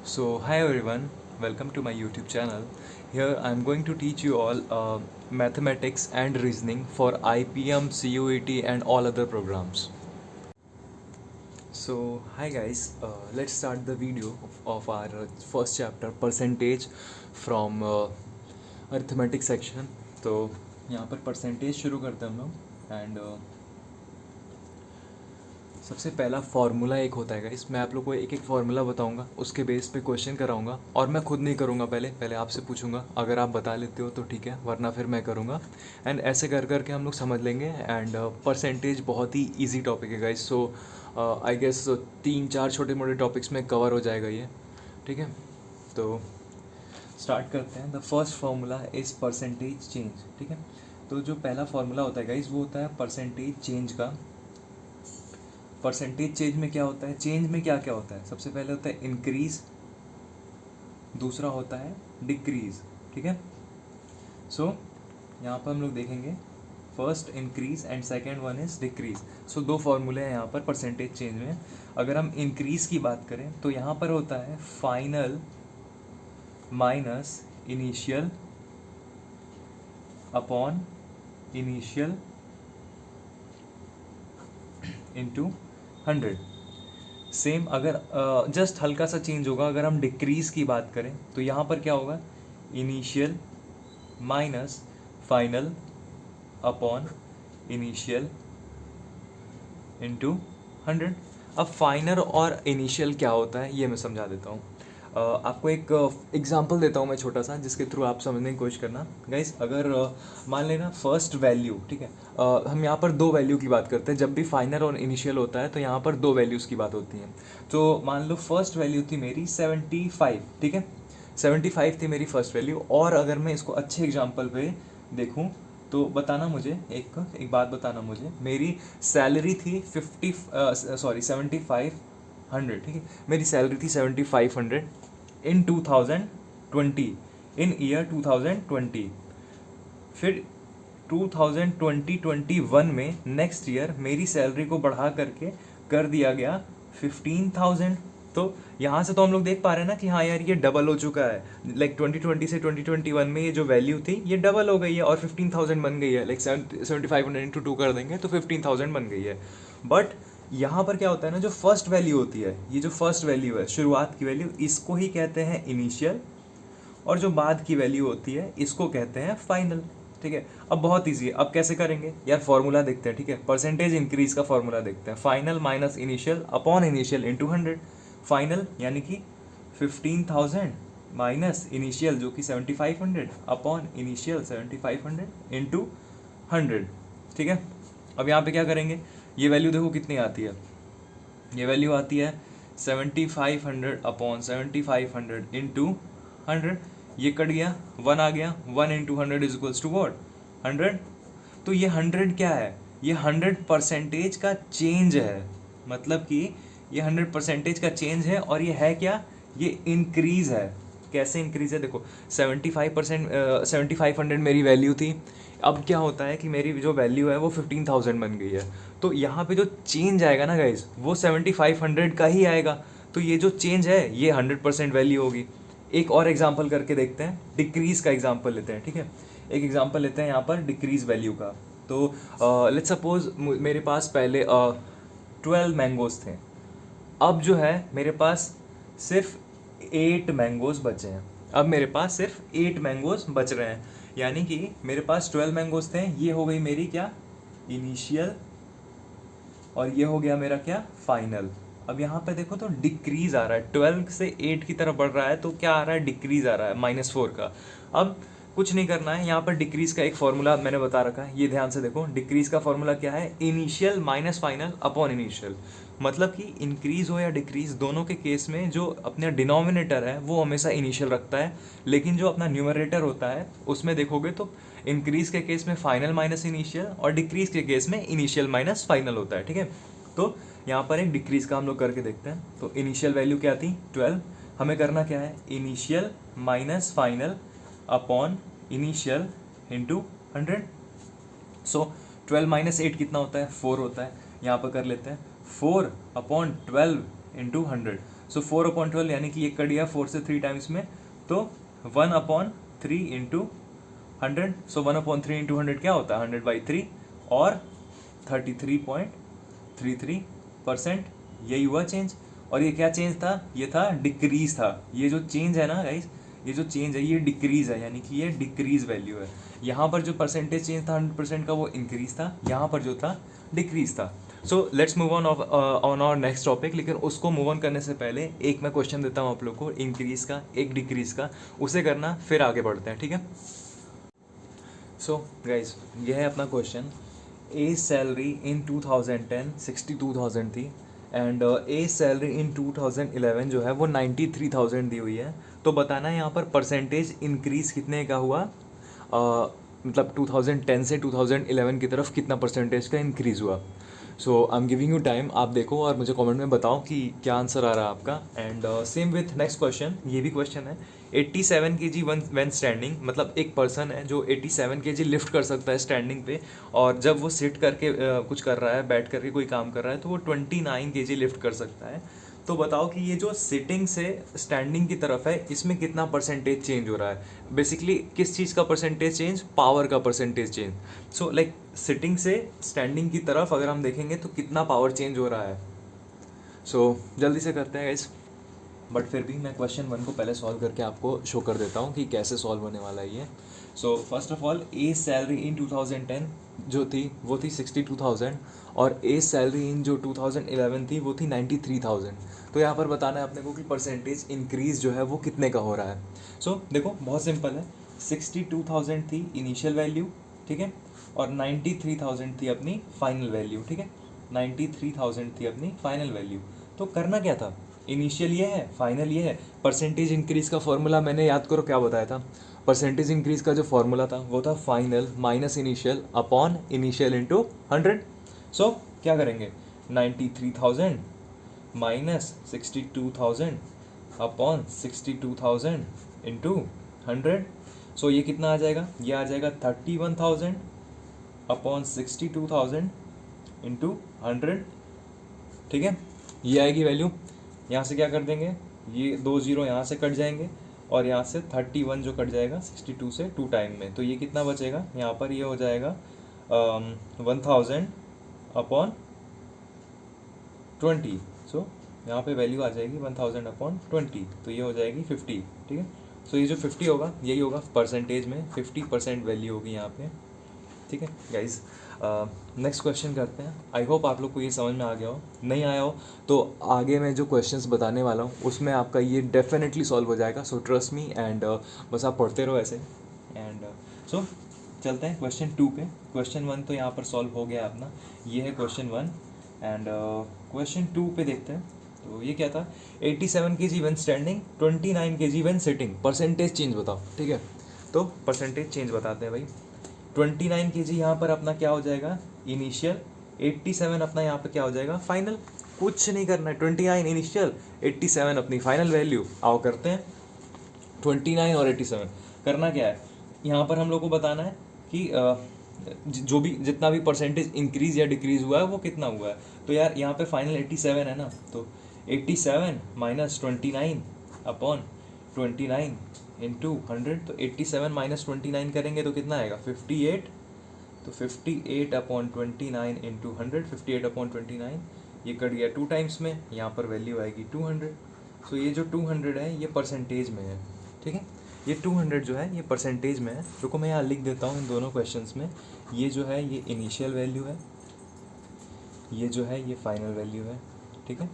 So, hi everyone, welcome to my YouTube channel. Here I am going to teach you all mathematics and reasoning for IPM, CUET, and all other programs. So, hi guys, let's start the video of our first chapter, percentage from arithmetic section. तो यहाँ पर percentage शुरू करते हैं हम लोग and सबसे पहला फार्मूला एक होता है गाइस। मैं आप लोग को एक एक फार्मूला बताऊंगा, उसके बेस पे क्वेश्चन कराऊंगा और मैं खुद नहीं करूंगा, पहले पहले आपसे पूछूंगा। अगर आप बता लेते हो तो ठीक है, वरना फिर मैं करूंगा। एंड ऐसे कर करके हम लोग समझ लेंगे। एंड परसेंटेज बहुत ही ईजी टॉपिक है गाइस। सो आई गेस 3-4 छोटे मोटे टॉपिक्स में कवर हो जाएगा ये, ठीक है। तो स्टार्ट करते हैं। The first formula is percentage change, ठीक है। तो जो पहला फार्मूला होता है गाइस वो होता है परसेंटेज चेंज का। परसेंटेज चेंज में क्या होता है, चेंज में क्या क्या होता है, सबसे पहले होता है इंक्रीज, दूसरा होता है डिक्रीज, ठीक है। सो यहाँ पर हम लोग देखेंगे first increase and second one is decrease. So दो फॉर्मूले हैं यहाँ पर परसेंटेज चेंज में। अगर हम इंक्रीज की बात करें तो यहाँ पर होता है final minus initial upon initial into 100। Same अगर जस्ट हल्का सा चेंज होगा, अगर हम डिक्रीज की बात करें तो यहाँ पर क्या होगा, initial minus final upon initial into 100। अब फाइनल और इनिशियल क्या होता है ये मैं समझा देता हूँ। आपको एक एग्जांपल देता हूँ मैं छोटा सा, जिसके थ्रू आप समझने की कोशिश करना गाइस। अगर मान लेना फर्स्ट वैल्यू, ठीक है, हम यहाँ पर दो वैल्यू की बात करते हैं। जब भी फाइनल और इनिशियल होता है तो यहाँ पर दो वैल्यूज़ की बात होती है। तो मान लो फर्स्ट वैल्यू थी मेरी 75, ठीक है, 75 थी मेरी फर्स्ट वैल्यू। और अगर मैं इसको अच्छे एग्जाम्पल पे देखूँ तो बताना मुझे एक बात बताना मुझे, मेरी सैलरी थी 7500, ठीक है। मेरी सैलरी थी 7500 इन 2020, इन ईयर 2020। फिर 2021 में नेक्स्ट ईयर मेरी सैलरी को बढ़ा करके कर दिया गया 15,000। तो यहाँ से तो हम लोग देख पा रहे हैं ना कि हाँ यार ये डबल हो चुका है। लाइक 2020 से 2021 में ये जो वैल्यू थी ये डबल हो गई है और 15,000 बन गई है। लाइक 7500 इंटू 2 कर देंगे तो 15,000 बन गई है। बट यहाँ पर क्या होता है ना, जो फर्स्ट वैल्यू होती है, ये जो फर्स्ट वैल्यू है शुरुआत की वैल्यू, इसको ही कहते हैं इनिशियल। और जो बाद की वैल्यू होती है इसको कहते हैं फाइनल, ठीक है। अब बहुत ईजी है, अब कैसे करेंगे यार, फॉर्मूला देखते हैं, ठीक है। परसेंटेज इंक्रीज का फॉर्मूला देखते हैं, final minus initial upon initial into 100। Final यानी कि 15,000 माइनस इनिशियल जो कि 7500 अपॉन इनिशियल 7500 इंटू 100, ठीक है। अब यहाँ पे क्या करेंगे, ये वैल्यू देखो कितनी आती है, ये वैल्यू आती है 7500 अपॉन 7500 इंटू 100। ये कट गया, 1 आ गया, 1 into 100 is equals to what, 100। तो ये 100 क्या है, ये 100 परसेंटेज का चेंज है। मतलब कि ये 100 परसेंटेज का चेंज है। और ये है क्या, ये इंक्रीज है। कैसे इंक्रीज है देखो, 75%, 7500 मेरी वैल्यू थी। अब क्या होता है कि मेरी जो वैल्यू है वो 15,000 बन गई है। तो यहाँ पे जो चेंज आएगा ना गाइज, वो 7500 का ही आएगा। तो ये जो चेंज है ये 100% वैल्यू होगी। एक और एग्जांपल करके देखते हैं, डिक्रीज का एग्जांपल लेते हैं, ठीक है। एक एग्जांपल लेते हैं यहाँ पर डिक्रीज वैल्यू का। तो लेट्स सपोज मेरे पास पहले 12 मैंगोज थे। अब जो है मेरे पास सिर्फ 8 मैंगोज बचे हैं। अब मेरे पास सिर्फ 8 मैंगोज बच रहे हैं, यानी कि मेरे पास 12 मैंगोज थे। ये हो गई मेरी क्या, इनिशियल, और ये हो गया मेरा क्या, फाइनल। अब यहाँ पे देखो तो डिक्रीज आ रहा है, 12 से 8 की तरफ बढ़ रहा है तो क्या आ रहा है, डिक्रीज आ रहा है, -4 का। अब कुछ नहीं करना है, यहाँ पर डिक्रीज का एक फॉर्मूला मैंने बता रखा है, ये ध्यान से देखो। डिक्रीज का फॉर्मूला क्या है, initial minus final upon initial. मतलब कि इंक्रीज हो या डिक्रीज, दोनों के केस में जो अपना डिनोमिनेटर है वो हमेशा इनिशियल रखता है, लेकिन जो अपना न्यूमरेटर होता है उसमें देखोगे तो इंक्रीज के केस में फाइनल माइनस इनिशियल और डिक्रीज के केस में इनिशियल माइनस फाइनल होता है, ठीक है। तो यहाँ पर एक डिक्रीज का हम लोग करके देखते हैं। तो इनिशियल वैल्यू क्या थी, 12। हमें करना क्या है, initial minus final upon initial into 100। सो 12 माइनस 8 कितना होता है, 4 होता है। यहाँ पर कर लेते हैं 4 अपॉन 12 इंटू 100। सो 4/12 यानी कि ये कट गया 4 से 3 टाइम्स में, तो 1/3 इंटू 100, सो 1/3 इंटू 100 क्या होता है 100/3 और 33.33%, यही हुआ चेंज। और ये क्या चेंज था, ये था डिक्रीज था। ये जो चेंज है ना गाइस, ये जो चेंज है ये डिक्रीज है, यानी कि ये डिक्रीज वैल्यू है। यहाँ पर जो परसेंटेज चेंज था 100% का वो इंक्रीज था, यहाँ पर जो था डिक्रीज था। So let's move on on our next topic. लेकिन उसको मूव ऑन करने से पहले एक मैं क्वेश्चन देता हूँ आप लोग को, इंक्रीज का एक डिक्रीज का, उसे करना फिर आगे बढ़ते हैं, ठीक है। सो गाइज ये है अपना क्वेश्चन। ए सैलरी इन 2010 62,000 थी एंड ए सैलरी इन 2011 जो है वो 93,000 दी हुई है। तो बताना है यहाँ पर परसेंटेज इंक्रीज कितने का हुआ, मतलब 2010 से 2011 की तरफ कितना परसेंटेज का इंक्रीज़ हुआ। So I am giving you time, आप देखो और मुझे कमेंट में बताओ कि क्या आंसर आ रहा है आपका। And same with next question, ये भी क्वेश्चन है 87 kg व्हेन स्टैंडिंग, मतलब एक पर्सन है जो 87 kg लिफ्ट कर सकता है स्टैंडिंग पे, और जब वो सिट करके कुछ कर रहा है, बैठ करके कोई काम कर रहा है, तो वो 29 kg लिफ्ट कर सकता है। तो बताओ कि ये जो सिटिंग से स्टैंडिंग की तरफ है इसमें कितना परसेंटेज चेंज हो रहा है। बेसिकली किस चीज़ का परसेंटेज चेंज, पावर का percentage change. So like sitting से स्टैंडिंग की तरफ अगर हम देखेंगे तो कितना पावर चेंज हो रहा है। सो जल्दी से करते हैं गाइस, बट फिर भी मैं क्वेश्चन 1 को पहले सॉल्व करके आपको शो कर देता हूँ कि कैसे सॉल्व होने वाला है ये। So first of all A salary in 2010 जो थी वो थी 62,000 और ए सैलरी इन जो 2011 थी वो थी 93,000। तो यहाँ पर बताना है अपने को कि परसेंटेज इंक्रीज जो है वो कितने का हो रहा है। सो देखो बहुत सिंपल है, 62,000 थी इनिशियल वैल्यू, ठीक है, और 93,000 थी अपनी फाइनल वैल्यू, ठीक है, 93,000 थी अपनी फाइनल वैल्यू। तो करना क्या था, इनिशियल ये है, फाइनल ये है। परसेंटेज इंक्रीज का फॉर्मूला मैंने याद करो क्या बताया था, परसेंटेज इंक्रीज का जो फॉर्मूला था वो था final minus initial upon initial into 100। सो क्या करेंगे, 93,000 माइनस 62,000 अपॉन 62,000 इंटू 100। सो ये कितना आ जाएगा, ये आ जाएगा 31,000 अपॉन 62,000 इंटू 100, ठीक है, ये आएगी वैल्यू। यहाँ से क्या कर देंगे, ये 2 0 यहाँ से कट जाएंगे और यहाँ से 31 जो कट जाएगा 62 से 2 टाइम में, तो ये कितना बचेगा, यहाँ पर ये हो जाएगा 1000 अपॉन 20। सो यहाँ पे वैल्यू आ जाएगी 1000 अपॉन 20, तो ये हो जाएगी 50, ठीक है। सो ये जो 50 होगा यही होगा परसेंटेज में 50% वैल्यू होगी यहाँ पे, ठीक है गाइज। नेक्स्ट क्वेश्चन करते हैं। आई होप आप लोग को ये समझ में आ गया हो, नहीं आया हो तो आगे मैं जो क्वेश्चंस बताने वाला हूँ उसमें आपका ये डेफिनेटली सॉल्व हो जाएगा। सो ट्रस्ट मी एंड बस आप पढ़ते रहो ऐसे। एंड सो चलते हैं क्वेश्चन 2 पे। क्वेश्चन 1 तो यहाँ पर सॉल्व हो गया अपना, ये है क्वेश्चन 1। एंड क्वेश्चन 2 पे देखते हैं। तो ये क्या था, 87 kg when standing, 29 kg when sitting, percentage change बताओ, ठीक है। तो परसेंटेज चेंज बताते हैं भाई। 29 kg यहाँ पर अपना क्या हो जाएगा इनिशियल, 87 अपना यहाँ पर क्या हो जाएगा फाइनल। कुछ नहीं करना है, 29 इनिशियल, 87 अपनी फाइनल वैल्यू। आओ करते हैं 29 और 87। करना क्या है, यहाँ पर हम लोग को बताना है कि जो भी जितना भी परसेंटेज इंक्रीज या डिक्रीज हुआ है वो कितना हुआ है। तो यार यहाँ पे फाइनल 87 है ना, तो 87 माइनस 29 अपॉन 29 इंटू 100। तो 87 माइनस 29 करेंगे तो कितना आएगा 58। तो 58 अपॉन 29 इंटू 100, 58 अपॉन 29 ये कट गया 2 टाइम्स में, यहाँ पर वैल्यू आएगी 200। सो ये जो 200 है ये परसेंटेज में है, ठीक है। ये 200 जो है ये परसेंटेज में है। रुको मैं यहाँ लिख देता हूँ इन दोनों क्वेश्चंस में। ये जो है ये इनिशियल वैल्यू है, ये जो है ये फाइनल वैल्यू है, ठीक है।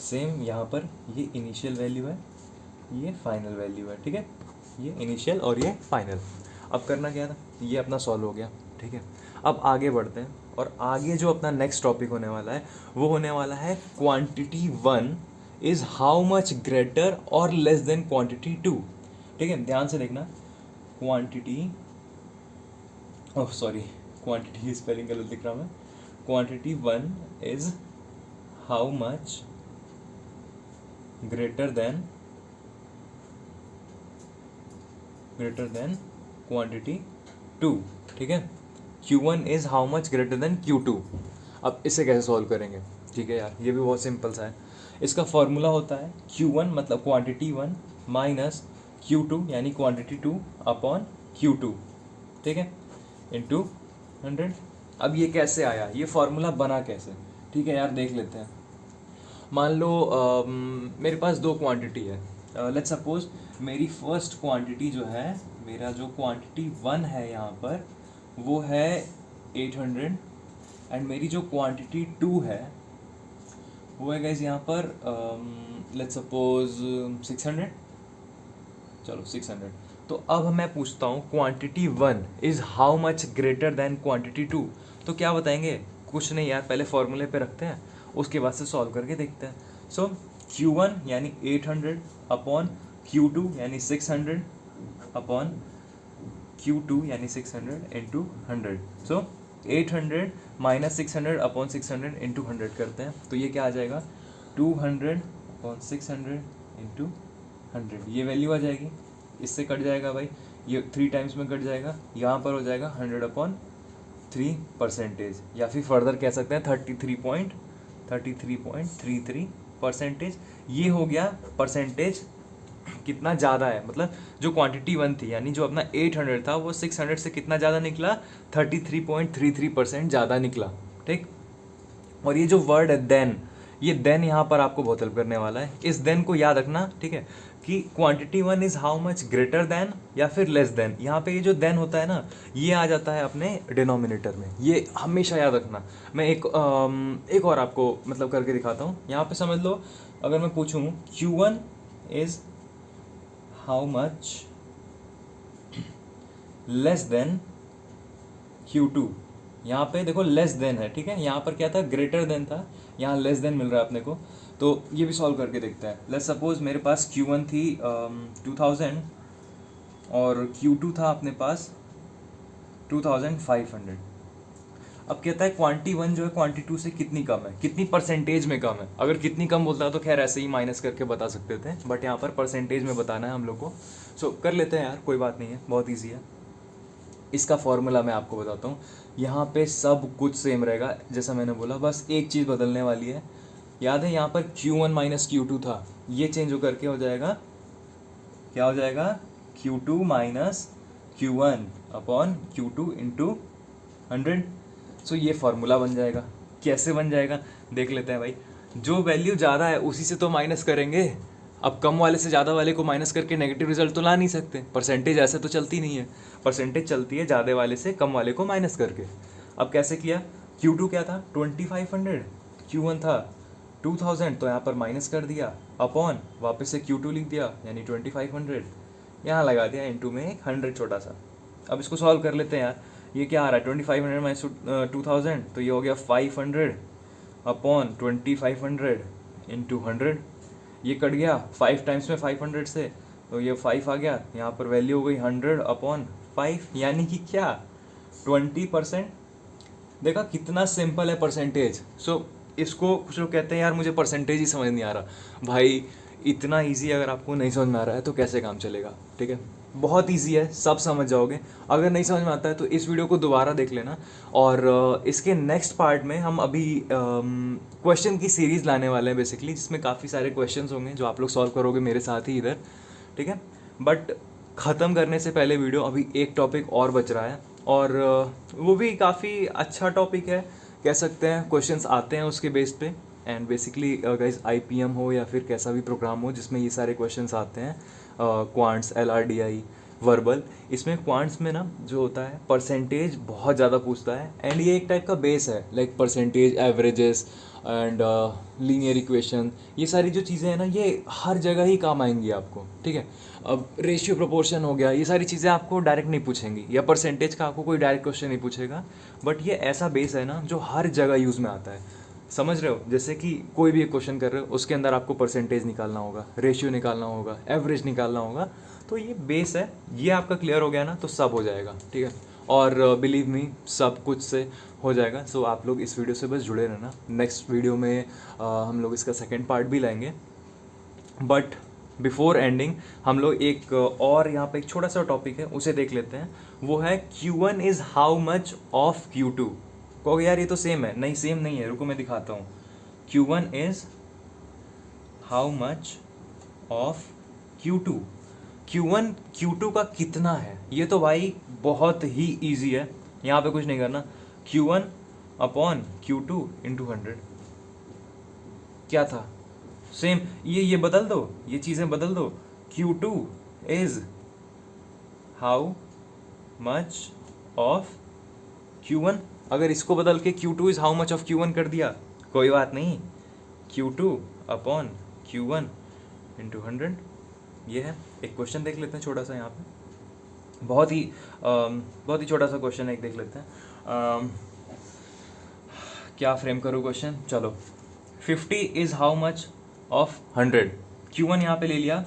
सेम यहाँ पर ये इनिशियल वैल्यू है, ये फाइनल वैल्यू है, ठीक है। ये इनिशियल और ये फाइनल। अब करना क्या था, ये अपना सॉल्व हो गया, ठीक है। अब आगे बढ़ते हैं और आगे जो अपना नेक्स्ट टॉपिक होने वाला है वो होने वाला है quantity 1 is how much greater और लेस देन क्वांटिटी 2, ठीक है। ध्यान से देखना, quantity, oh sorry quantity spelling गलत लिख रहा हूँ मैं। Quantity 1 is how much greater than quantity 2, ठीक है। Q1 is how much greater than Q2। अब इसे कैसे सॉल्व करेंगे, ठीक है यार, ये भी बहुत सिंपल सा है। इसका फॉर्मूला होता है Q1 मतलब क्वांटिटी 1 माइनस Q2 यानी क्वांटिटी 2 अपॉन Q2, ठीक है, इंटू 100। अब ये कैसे आया, ये फॉर्मूला बना कैसे, ठीक है यार देख लेते हैं। मान लो मेरे पास दो क्वांटिटी है, लेट्स सपोज मेरी फर्स्ट क्वांटिटी जो है, मेरा जो क्वांटिटी 1 है यहाँ पर वो है 800 एंड मेरी जो क्वांटिटी 2 है वो है गाइस यहाँ पर लेट्स सपोज 600, चलो 600। तो अब मैं पूछता हूँ quantity 1 is how much greater than quantity 2, तो क्या बताएंगे, कुछ नहीं यार, पहले फॉर्मूले पे रखते हैं उसके बाद से सॉल्व करके देखते हैं। सो Q1 यानी 800 अपॉन Q2 यानी 600 अपॉन Q2 यानी 600 इंटू 100। सो 800 माइनस 600 अपॉन 600 इंटू 100 करते हैं तो ये क्या आ जाएगा 200 अपॉन 600 इंटू 100, ये वैल्यू आ जाएगी। इससे कट जाएगा भाई, ये 3 टाइम्स में कट जाएगा, यहाँ पर हो जाएगा 100 अपॉन 3%, या फिर फर्दर कह सकते हैं 33.33%। ये हो गया परसेंटेज कितना ज़्यादा है, मतलब जो क्वांटिटी 1 थी यानी जो अपना 800 था वो 600 से कितना ज़्यादा निकला, 33.33% ज़्यादा निकला, ठीक। और ये जो वर्ड है देन, ये देन यहाँ पर आपको बहुत हेल्प करने वाला है, इस देन को याद रखना, ठीक है, कि quantity 1 is how much greater than या फिर लेस देन। यहाँ पे ये जो देन होता है ना, ये आ जाता है अपने डिनोमिनेटर में, ये हमेशा याद रखना। मैं एक और आपको मतलब करके दिखाता हूँ। यहाँ पे समझ लो, अगर मैं पूछूँ Q1 is how much less than Q2, यहाँ पे देखो लेस देन है, ठीक है, यहाँ पर क्या था, ग्रेटर देन था, यहाँ लेस देन मिल रहा है अपने को। तो ये भी सॉल्व करके देखते हैं। लेट्स सपोज मेरे पास Q1 थी 2000 और Q2 था अपने पास 2500। अब कहता है क्वांटिटी 1 जो है क्वांटिटी 2 से कितनी कम है, कितनी परसेंटेज में कम है। अगर कितनी कम बोलता है तो खैर ऐसे ही माइनस करके बता सकते थे, बट यहाँ पर परसेंटेज में बताना है हम लोग को। सो कर लेते हैं यार, कोई बात नहीं है, बहुत ईजी है। इसका फॉर्मूला मैं आपको बताता हूँ। यहाँ पे सब कुछ सेम रहेगा जैसा मैंने बोला, बस एक चीज़ बदलने वाली है। याद है यहाँ पर Q1 माइनस Q2 था, ये चेंज होकर के हो जाएगा, क्या हो जाएगा, Q2 minus Q1 upon Q2 into 100। सो ये फार्मूला बन जाएगा। कैसे बन जाएगा देख लेते हैं भाई। जो वैल्यू ज़्यादा है उसी से तो माइनस करेंगे। अब कम वाले से ज़्यादा वाले को माइनस करके नेगेटिव रिजल्ट तो ला नहीं सकते, परसेंटेज ऐसे तो चलती नहीं है, परसेंटेज चलती है ज़्यादा वाले से कम वाले को माइनस करके। अब कैसे किया, Q2 क्या था 2500, Q1 था 2000, तो यहाँ पर माइनस कर दिया, अपॉन वापस से Q2 लिख दिया यानी 2500, यहाँ लगा दिया इंटू में एक 100 छोटा सा। अब इसको सॉल्व कर लेते हैं यार। ये क्या आ रहा है 2500 माइनस 2000, तो ये हो गया 500 अपॉन 2500 इंटू 100। ये कट गया 5 टाइम्स में 500 से, तो ये 5 आ गया, यहाँ पर वैल्यू हो गई 100 अपॉन 5, यानी कि क्या 20%। देखा कितना सिंपल है परसेंटेज। सो इसको कुछ लोग कहते हैं यार मुझे परसेंटेज ही समझ नहीं आ रहा। भाई इतना इजी अगर आपको नहीं समझ में आ रहा है तो कैसे काम चलेगा, ठीक है, बहुत इजी है, सब समझ जाओगे। अगर नहीं समझ में आता है तो इस वीडियो को दोबारा देख लेना। और इसके नेक्स्ट पार्ट में हम अभी क्वेश्चन की सीरीज़ लाने वाले हैं बेसिकली, जिसमें काफ़ी सारे क्वेश्चंस होंगे जो आप लोग सॉल्व करोगे मेरे साथ ही इधर, ठीक है। बट ख़त्म करने से पहले वीडियो अभी एक टॉपिक और बच रहा है, और वो भी काफ़ी अच्छा टॉपिक है कह सकते हैं, क्वेश्चंस आते हैं उसके बेस पे। एंड बेसिकली गाइस IPM हो या फिर कैसा भी प्रोग्राम हो जिसमें ये सारे क्वेश्चंस आते हैं, क्वांट्स, LRDI, वर्बल, इसमें क्वांट्स में ना जो होता है परसेंटेज बहुत ज़्यादा पूछता है। एंड ये एक टाइप का बेस है, like percentage, averages and linear equation, ये सारी जो चीज़ें हैं ना ये हर जगह ही काम आएंगी आपको, ठीक है। अब रेशियो प्रोपोर्शन हो गया, ये सारी चीज़ें आपको डायरेक्ट नहीं पूछेंगी, या परसेंटेज का आपको कोई डायरेक्ट क्वेश्चन नहीं पूछेगा, बट ये ऐसा बेस है ना जो हर जगह यूज़ में आता है। समझ रहे हो, जैसे कि कोई भी एक क्वेश्चन कर रहे हो उसके अंदर आपको परसेंटेज निकालना होगा, रेशियो निकालना होगा, एवरेज निकालना होगा, तो ये बेस है। ये आपका क्लियर हो गया ना तो सब हो जाएगा, ठीक है। और बिलीव मी सब कुछ से हो जाएगा। सो आप लोग इस वीडियो से बस जुड़े रहना। नेक्स्ट वीडियो में हम लोग इसका सेकेंड पार्ट भी लाएंगे, बट बिफोर एंडिंग हम लोग एक और यहाँ पे एक छोटा सा टॉपिक है उसे देख लेते हैं। वो है Q1 is how much of Q2। कहोगे यार ये तो सेम है, नहीं सेम नहीं है, रुको मैं दिखाता हूँ। Q1 is how much of Q2, Q1 Q2 का कितना है। ये तो भाई बहुत ही ईजी है, यहाँ पे कुछ नहीं करना, Q1 अपॉन Q2 इंटू 100। क्या था, सेम, ये बदल दो, ये चीज़ें बदल दो। Q2 is how much of Q1, अगर इसको बदल के Q2 is how much of Q1 कर दिया, कोई बात नहीं, Q2 अपॉन Q1 इंटू 100। ये है। एक क्वेश्चन देख लेते हैं छोटा सा यहाँ पे, बहुत ही छोटा सा क्वेश्चन है, एक देख लेते हैं। क्या फ्रेम करूँ क्वेश्चन, चलो 50 is how much of 100। Q1 यहाँ पे ले लिया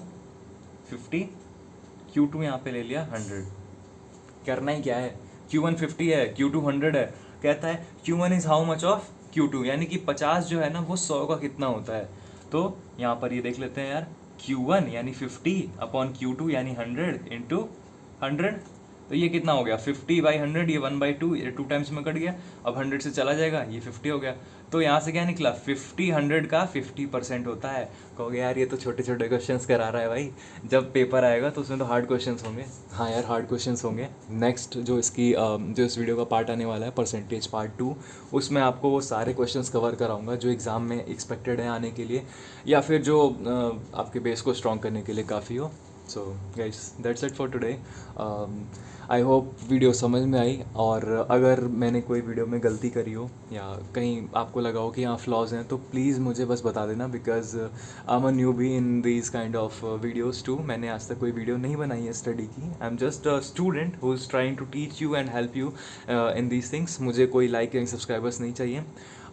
50, Q2 यहाँ पे ले लिया 100। करना ही क्या है, Q1 50 है, Q2 100 है। कहता है Q1 is how much of Q2, यानी कि 50 जो है ना वो 100 का कितना होता है। तो यहाँ पर ये देख लेते हैं यार, Q1 यानी 50 अपॉन Q2 यानी 100 इंटू 100। तो ये कितना हो गया, 50/100, ये 1/2, ये 2 टाइम्स में कट गया। अब 100 से चला जाएगा, ये 50 हो गया। तो यहाँ से क्या निकला, 50 100 का 50% होता है। कहोगे यार ये तो छोटे छोटे क्वेश्चंस करा रहा है भाई, जब पेपर आएगा तो उसमें तो हार्ड क्वेश्चंस होंगे। हाँ यार हार्ड क्वेश्चंस होंगे। नेक्स्ट जो इस वीडियो का पार्ट आने वाला है, परसेंटेज पार्ट 2, उसमें आपको वो सारे क्वेश्चंस कवर कराऊंगा जो एग्ज़ाम में एक्सपेक्टेड है आने के लिए, या फिर जो आपके बेस को स्ट्रॉन्ग करने के लिए काफ़ी हो। So guys that's it for today. I hope video समझ में आई, और अगर मैंने कोई वीडियो में गलती करी हो या कहीं आपको लगा हो कि यहाँ फ्लॉज हैं, तो प्लीज़ मुझे बस बता देना, because I am a newbie in these kind of videos too. मैंने आज तक कोई वीडियो नहीं बनाई है स्टडी की। I am just a student who is trying to teach you and help you in these things. मुझे कोई लाइक एंड सब्सक्राइबर्स नहीं चाहिए।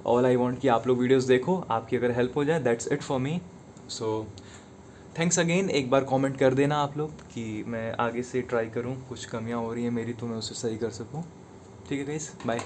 ऑल आई वॉन्ट कि आप लोग वीडियोज़ देखो, आपकी अगर हेल्प हो जाए, that's it for me. So thanks again. एक बार कमेंट कर देना आप लोग कि मैं आगे से ट्राई करूं, कुछ कमियां हो रही हैं मेरी तो मैं उसे सही कर सकूं। ठीक है गाइस, बाय।